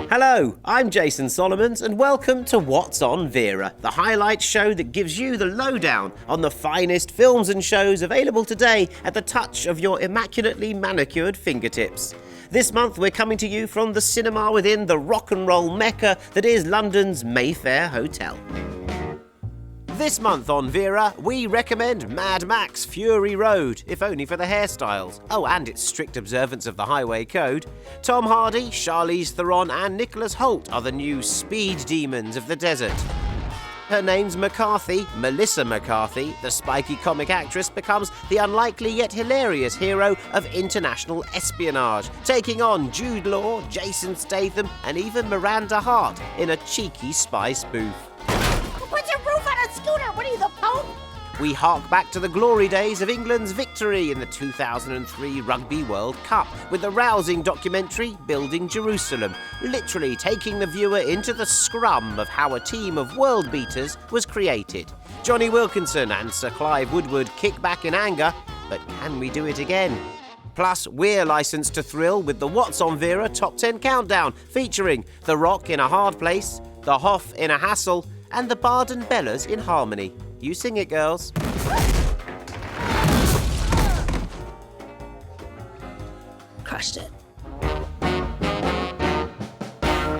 Hello, I'm Jason Solomons and welcome to What's on Vera, the highlight show that gives you the lowdown on the finest films and shows available today at the touch of your immaculately manicured fingertips. This month we're coming to you from the cinema within the rock and roll mecca that is London's Mayfair Hotel. This month on Vera, we recommend Mad Max Fury Road, if only for the hairstyles. Oh, and its strict observance of the highway code. Tom Hardy, Charlize Theron and Nicholas Hoult are the new speed demons of the desert. Her name's McCarthy, Melissa McCarthy, the spiky comic actress, becomes the unlikely yet hilarious hero of international espionage, taking on Jude Law, Jason Statham and even Miranda Hart in a cheeky spy spoof. Put your roof on a scooter! What are you, the Pope? We hark back to the glory days of England's victory in the 2003 Rugby World Cup with the rousing documentary Building Jerusalem, literally taking the viewer into the scrum of how a team of world beaters was created. Johnny Wilkinson and Sir Clive Woodward kick back in anger, but can we do it again? Plus, we're licensed to thrill with the What's on Vera Top 10 Countdown, featuring The Rock in A Hard Place, The Hoff in A Hassle, and the Bard and Bellas in harmony. You sing it, girls. Crushed it.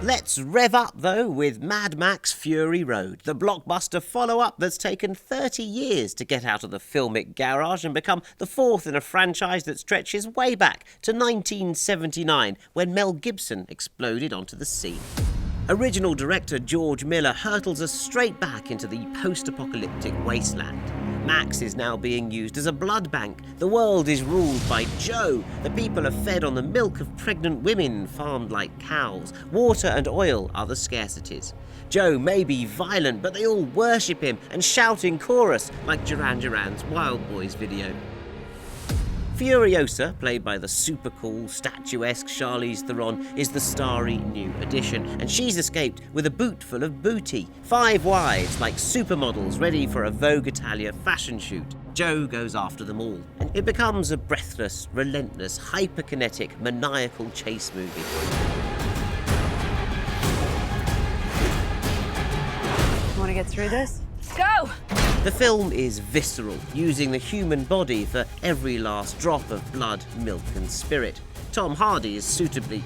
Let's rev up, though, with Mad Max Fury Road, the blockbuster follow-up that's taken 30 years to get out of the filmic garage and become the fourth in a franchise that stretches way back to 1979, when Mel Gibson exploded onto the scene. Original director George Miller hurtles us straight back into the post-apocalyptic wasteland. Max is now being used as a blood bank. The world is ruled by Joe. The people are fed on the milk of pregnant women farmed like cows. Water and oil are the scarcities. Joe may be violent, but they all worship him and shout in chorus like Duran Duran's Wild Boys video. Furiosa, played by the super cool, statuesque Charlize Theron, is the starry new addition, and she's escaped with a boot full of booty. 5 wives, like supermodels ready for a Vogue Italia fashion shoot. Joe goes after them all, and it becomes a breathless, relentless, hyperkinetic, maniacal chase movie. Want to get through this? Go! The film is visceral, using the human body for every last drop of blood, milk and spirit. Tom Hardy is suitably,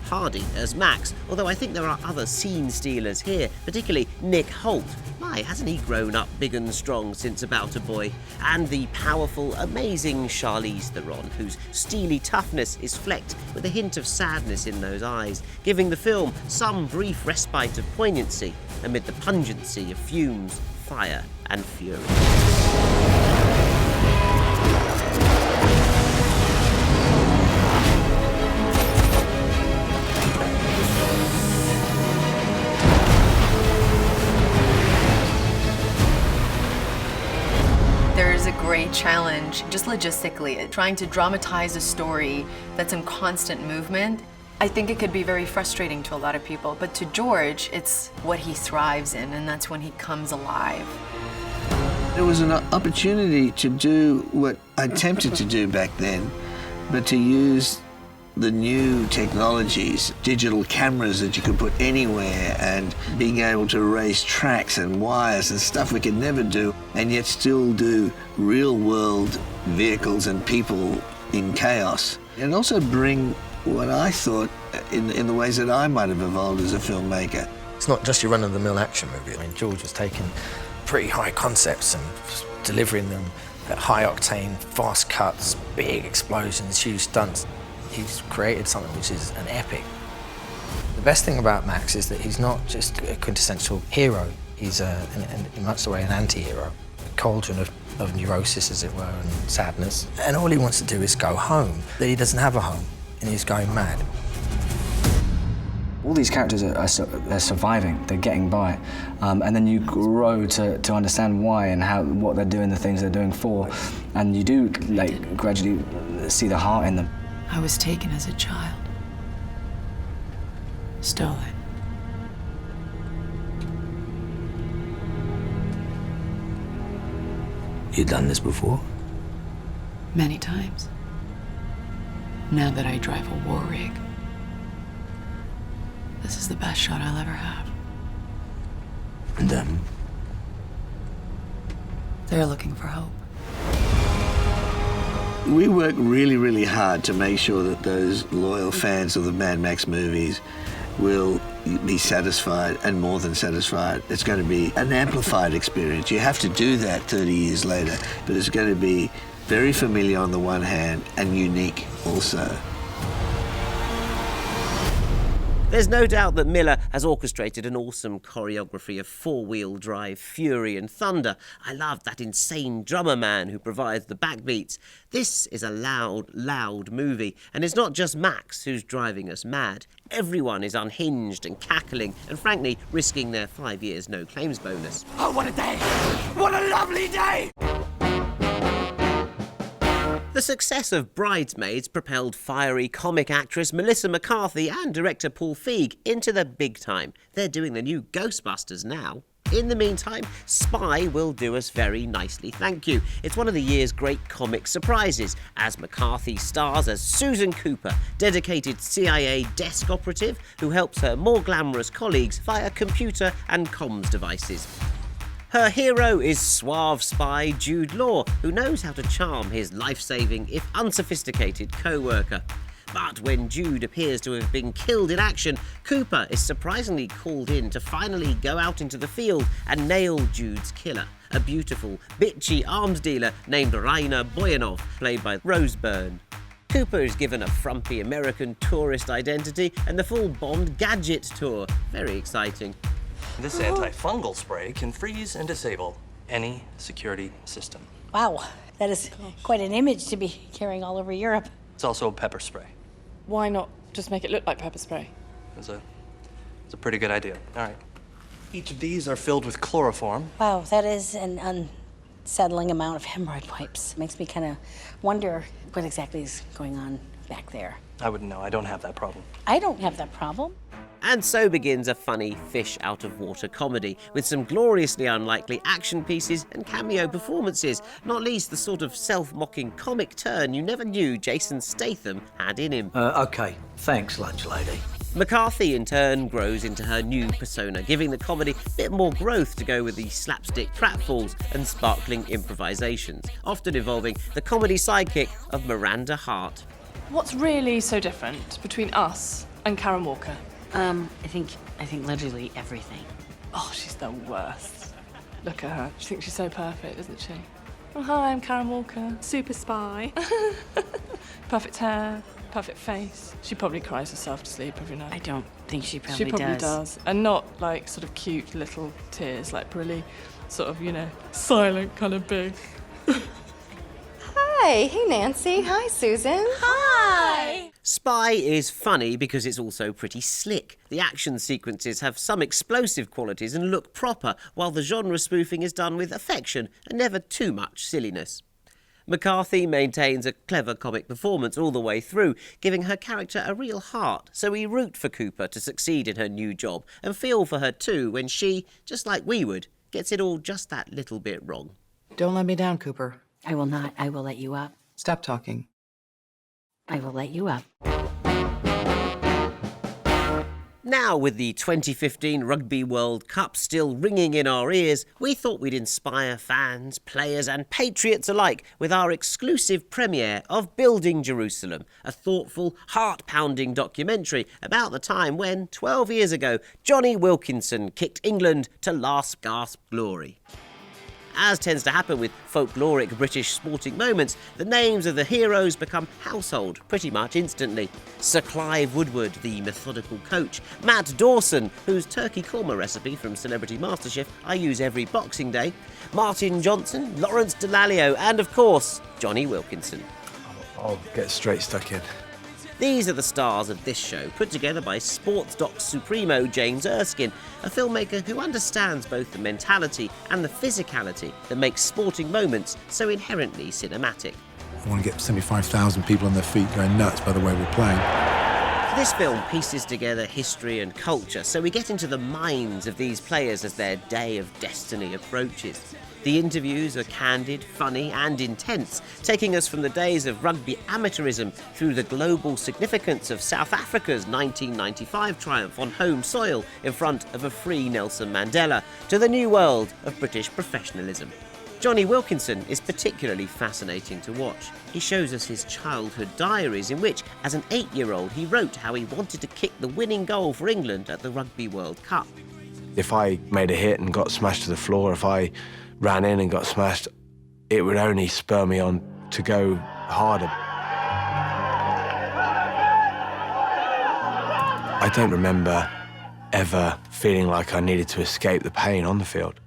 hardy as Max, although I think there are other scene stealers here, particularly Nick Hoult. My, hasn't he grown up big and strong since About a Boy? And the powerful, amazing Charlize Theron, whose steely toughness is flecked with a hint of sadness in those eyes, giving the film some brief respite of poignancy amid the pungency of fumes, fire and fury. There's a great challenge, just logistically, trying to dramatize a story that's in constant movement. I think it could be very frustrating to a lot of people, but to George, it's what he thrives in, and that's when he comes alive. It was an opportunity to do what I attempted to do back then, but to use the new technologies, digital cameras that you could put anywhere, and being able to erase tracks and wires and stuff we could never do, and yet still do real-world vehicles and people in chaos. And also bring what I thought in the ways that I might have evolved as a filmmaker. It's not just your run-of-the-mill action movie. I mean, George has taken pretty high concepts and delivering them at high octane, fast cuts, big explosions, huge stunts. He's created something which is an epic. The best thing about Max is that he's not just a quintessential hero. He's in much the way an anti-hero, a cauldron of neurosis, as it were, and sadness. And all he wants to do is go home. That he doesn't have a home, and he's going mad. All these characters they're surviving, they're getting by, and then you grow to understand why and what they're doing, the things they're doing for, and you do gradually see the heart in them. I was taken as a child. Stolen. You done this before? Many times. Now that I drive a war rig, this is the best shot I'll ever have. And them? They're looking for hope. We work really, really hard to make sure that those loyal fans of the Mad Max movies will be satisfied and more than satisfied. It's going to be an amplified experience. You have to do that 30 years later, but it's going to be very familiar on the one hand and unique also. There's no doubt that Miller has orchestrated an awesome choreography of four-wheel drive fury and thunder. I love that insane drummer man who provides the backbeats. This is a loud, loud movie, and it's not just Max who's driving us mad. Everyone is unhinged and cackling, and frankly, risking their 5 years no claims bonus. Oh, what a day! What a lovely day! The success of Bridesmaids propelled fiery comic actress Melissa McCarthy and director Paul Feig into the big time. They're doing the new Ghostbusters now. In the meantime, Spy will do us very nicely, thank you. It's one of the year's great comic surprises, as McCarthy stars as Susan Cooper, dedicated CIA desk operative who helps her more glamorous colleagues via computer and comms devices. Her hero is suave spy Jude Law, who knows how to charm his life-saving, if unsophisticated, co-worker. But when Jude appears to have been killed in action, Cooper is surprisingly called in to finally go out into the field and nail Jude's killer, a beautiful, bitchy arms dealer named Raina Boyanov, played by Rose Byrne. Cooper is given a frumpy American tourist identity and the full Bond gadget tour. Very exciting. This antifungal spray can freeze and disable any security system. Wow, that is quite an image to be carrying all over Europe. It's also a pepper spray. Why not just make it look like pepper spray? It's a pretty good idea. All right. Each of these are filled with chloroform. Wow, that is an unsettling amount of hemorrhoid wipes. Makes me kind of wonder what exactly is going on back there. I wouldn't know. I don't have that problem. I don't have that problem. And so begins a funny fish-out-of-water comedy, with some gloriously unlikely action pieces and cameo performances, not least the sort of self-mocking comic turn you never knew Jason Statham had in him. Okay, thanks, lunch lady. McCarthy, in turn, grows into her new persona, giving the comedy a bit more growth to go with the slapstick pratfalls and sparkling improvisations, often involving the comedy sidekick of Miranda Hart. What's really so different between us and Karen Walker? I think literally everything. Oh, she's the worst. Look at her. She thinks she's so perfect, isn't she? Oh, hi, I'm Karen Walker. Super spy. Perfect hair, perfect face. She probably cries herself to sleep every night. I don't think she probably does. She probably does. And not like sort of cute little tears, like really sort of, you know, silent kind of big. Hi. Hey, Nancy. Hi, Susan. Hi! Spy is funny because it's also pretty slick. The action sequences have some explosive qualities and look proper, while the genre spoofing is done with affection and never too much silliness. McCarthy maintains a clever comic performance all the way through, giving her character a real heart, so we root for Cooper to succeed in her new job and feel for her too when she, just like we would, gets it all just that little bit wrong. Don't let me down, Cooper. I will not. I will let you up. Stop talking. I will let you up. Now, with the 2015 Rugby World Cup still ringing in our ears, we thought we'd inspire fans, players and patriots alike with our exclusive premiere of Building Jerusalem, a thoughtful, heart-pounding documentary about the time when, 12 years ago, Johnny Wilkinson kicked England to last gasp glory. As tends to happen with folkloric British sporting moments, the names of the heroes become household pretty much instantly. Sir Clive Woodward, the methodical coach, Matt Dawson, whose turkey korma recipe from Celebrity MasterChef I use every Boxing Day, Martin Johnson, Lawrence Dallaglio, and of course, Johnny Wilkinson. I'll get straight stuck in. These are the stars of this show, put together by sports doc supremo James Erskine, a filmmaker who understands both the mentality and the physicality that makes sporting moments so inherently cinematic. I want to get 75,000 people on their feet going nuts by the way we're playing. This film pieces together history and culture, so we get into the minds of these players as their day of destiny approaches. The interviews are candid, funny and intense, taking us from the days of rugby amateurism through the global significance of South Africa's 1995 triumph on home soil in front of a free Nelson Mandela, to the new world of British professionalism. Johnny Wilkinson is particularly fascinating to watch. He shows us his childhood diaries in which, as an 8-year-old, he wrote how he wanted to kick the winning goal for England at the Rugby World Cup. If I made a hit and got smashed to the floor, if I ran in and got smashed, it would only spur me on to go harder. I don't remember ever feeling like I needed to escape the pain on the field.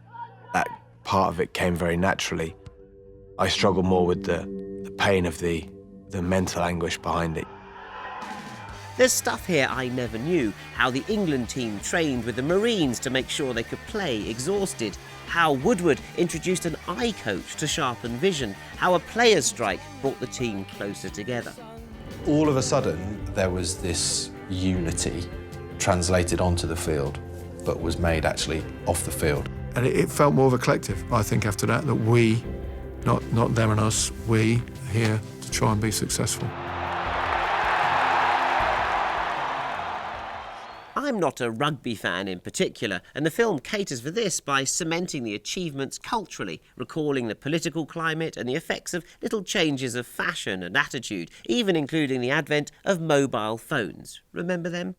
That part of it came very naturally. I struggled more with the pain of the mental anguish behind it. There's stuff here I never knew, how the England team trained with the Marines to make sure they could play exhausted, how Woodward introduced an eye coach to sharpen vision, how a players' strike brought the team closer together. All of a sudden, there was this unity translated onto the field, but was made actually off the field. And it felt more of a collective, I think, after that we, not them and us, we are here to try and be successful. I'm not a rugby fan in particular, and the film caters for this by cementing the achievements culturally, recalling the political climate and the effects of little changes of fashion and attitude, even including the advent of mobile phones. Remember them?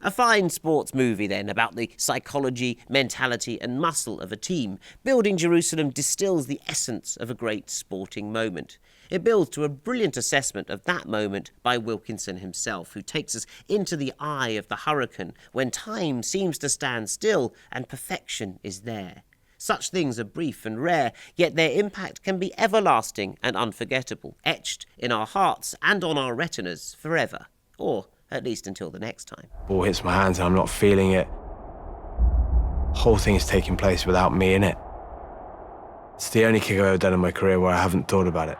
A fine sports movie, then, about the psychology, mentality and muscle of a team. Building Jerusalem distills the essence of a great sporting moment. It builds to a brilliant assessment of that moment by Wilkinson himself, who takes us into the eye of the hurricane when time seems to stand still and perfection is there. Such things are brief and rare, yet their impact can be everlasting and unforgettable, etched in our hearts and on our retinas forever. Or at least until the next time. Ball hits my hands and I'm not feeling it. The whole thing is taking place without me in it. It's the only kick I've ever done in my career where I haven't thought about it.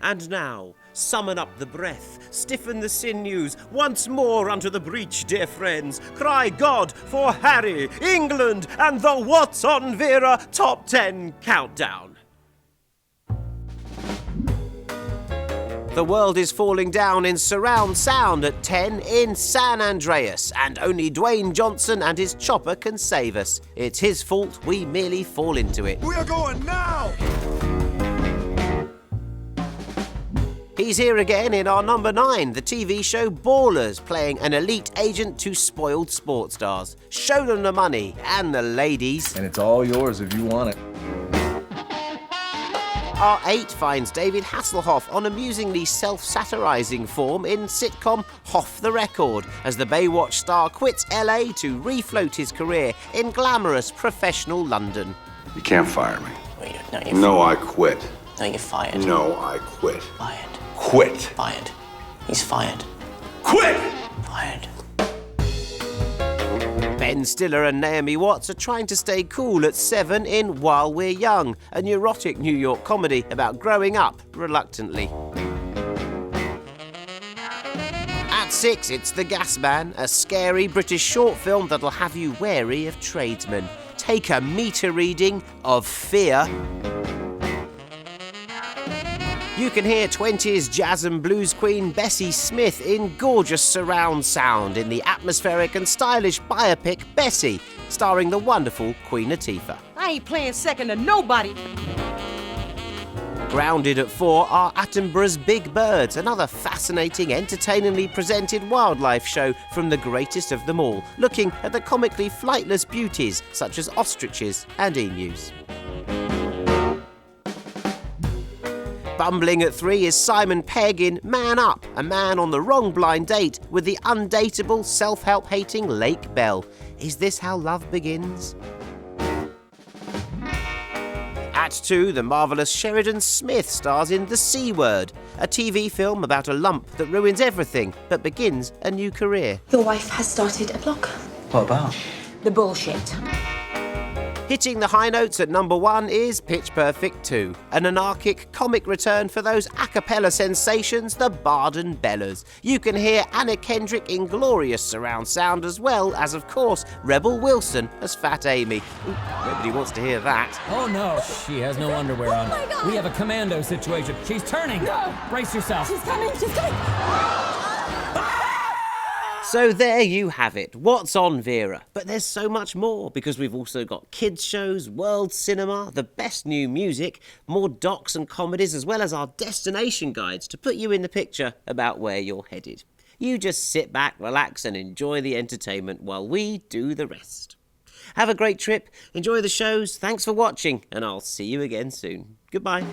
And now, summon up the breath, stiffen the sinews, once more unto the breach, dear friends. Cry God for Harry, England, and the What's on Vera Top 10 Countdown. The world is falling down in surround sound at 10 in San Andreas, and only Dwayne Johnson and his chopper can save us. It's his fault, we merely fall into it. We are going now! He's here again in our number 9, the TV show Ballers, playing an elite agent to spoiled sports stars. Show them the money and the ladies. And it's all yours if you want it. R8 finds David Hasselhoff on amusingly self-satirising form in sitcom Off the Record, as the Baywatch star quits LA to refloat his career in glamorous professional London. You can't fire me. No, I quit. No, you're fired. No, I quit. Fired. Quit. Fired. He's fired. Quit! Fired. Ben Stiller and Naomi Watts are trying to stay cool at 7 in While We're Young, a neurotic New York comedy about growing up reluctantly. At 6, it's The Gas Man, a scary British short film that'll have you wary of tradesmen. Take a meter reading of fear. You can hear 20s jazz and blues queen Bessie Smith in gorgeous surround sound in the atmospheric and stylish biopic Bessie, starring the wonderful Queen Latifah. I ain't playing second to nobody. Grounded at 4 are Attenborough's Big Birds, another fascinating, entertainingly presented wildlife show from the greatest of them all, looking at the comically flightless beauties such as ostriches and emus. Bumbling at 3 is Simon Pegg in Man Up, a man on the wrong blind date with the undateable, self-help-hating Lake Bell. Is this how love begins? At 2, the marvellous Sheridan Smith stars in The C Word, a TV film about a lump that ruins everything but begins a new career. Your wife has started a blog. What about? The bullshit. Hitting the high notes at number 1 is Pitch Perfect 2, an anarchic comic return for those a cappella sensations, the Barden Bellas. You can hear Anna Kendrick in glorious surround sound, as well as, of course, Rebel Wilson as Fat Amy. Ooh, nobody wants to hear that. Oh no, she has no underwear on. We have a commando situation. She's turning. No. Brace yourself. She's coming, she's coming. So there you have it, What's on Vera. But there's so much more, because we've also got kids shows, world cinema, the best new music, more docs and comedies, as well as our destination guides to put you in the picture about where you're headed. You just sit back, relax and enjoy the entertainment while we do the rest. Have a great trip, enjoy the shows, thanks for watching, and I'll see you again soon. Goodbye.